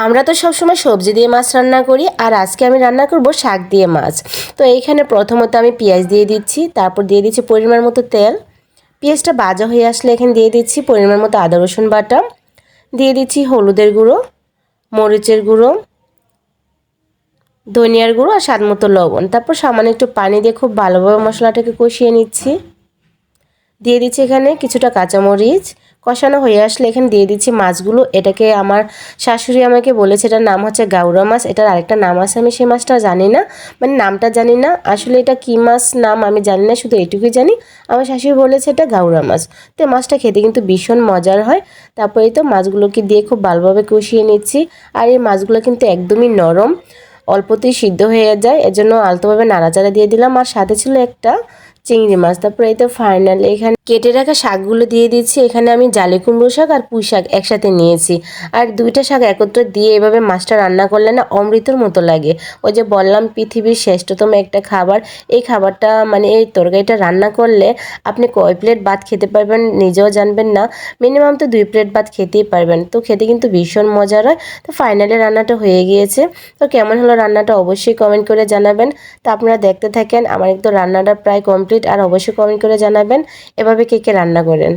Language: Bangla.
আমরা তো সবসময় সবজি দিয়ে মাছ রান্না করি, আর আজকে আমি রান্না করব শাক দিয়ে মাছ। তো এইখানে প্রথমত আমি পেঁয়াজ দিয়ে দিচ্ছি, তারপর দিয়ে দিচ্ছি পরিমাণ মতো তেল। পেঁয়াজটা ভাজা হয়ে আসলে এখানে দিয়ে দিচ্ছি পরিমাণ মতো আদা রসুন বাটা, দিয়ে দিচ্ছি হলুদের গুঁড়ো, মরিচের গুঁড়ো, ধনিয়ার গুঁড়ো আর স্বাদ মতো লবণ। তারপর সামান্য একটু পানি দিয়ে খুব ভালোভাবে মশলাটাকে কষিয়ে নিচ্ছি। দিয়ে দিচ্ছি এখানে কিছুটা কাঁচামরিচ। কষানো হয়ে আসলে এখানে দিয়ে দিচ্ছি মাছগুলো। এটাকে আমার শাশুড়ি আমাকে বলেছে, এটার নাম হচ্ছে গাউরা মাছ। এটার আরেকটা নাম আছে, আমি সেই মাছটা জানি না, মানে নামটা জানি না আসলে এটা কী মাছ নাম আমি জানি না, শুধু এইটুকুই জানি আমার শাশুড়ি বলেছে এটা গাউরা মাছ। তো মাছটা খেতে কিন্তু ভীষণ মজার হয়। তারপরে তো মাছগুলোকে দিয়ে খুব ভালোভাবে কষিয়ে নিচ্ছি। আর এই মাছগুলো কিন্তু একদমই নরম, অল্পতেই সিদ্ধ হয়ে যায়, এজন্য আলতোভাবে নাড়াচাড়া দিয়ে দিলাম। আর সাথে ছিল একটা চিংড়ি মাছ। তারপরে এই তো ফাইনালি এখানে কেটে রাখা শাকগুলো দিয়ে দিচ্ছি। এখানে আমি জালি কুমড়ো শাক আর পুঁই শাক একসাথে নিয়েছি, আর দুইটা শাক একত্রে দিয়ে এভাবে মাছটা রান্না করলে না অমৃতর মতো লাগে। ওই যে বললাম পৃথিবীর শ্রেষ্ঠতম একটা খাবার, এই খাবারটা মানে এই তরকারিটা রান্না করলে আপনি কয় প্লেট ভাত খেতে পারবেন নিজেও জানবেন না, মিনিমাম তো 2 প্লেট ভাত খেতেই পারবেন। তো খেতে কিন্তু ভীষণ মজার হয়। তো ফাইনালি রান্নাটা হয়ে গিয়েছে। তো কেমন হলো রান্নাটা অবশ্যই কমেন্ট করে জানাবেন। তো আপনারা দেখতে থাকেন, আমার একটু রান্নাটা প্রায় কমপ্লিট, আর অবশ্যই কমেন্ট করে জানাবেন এভাবে কে কে রান্না করেন।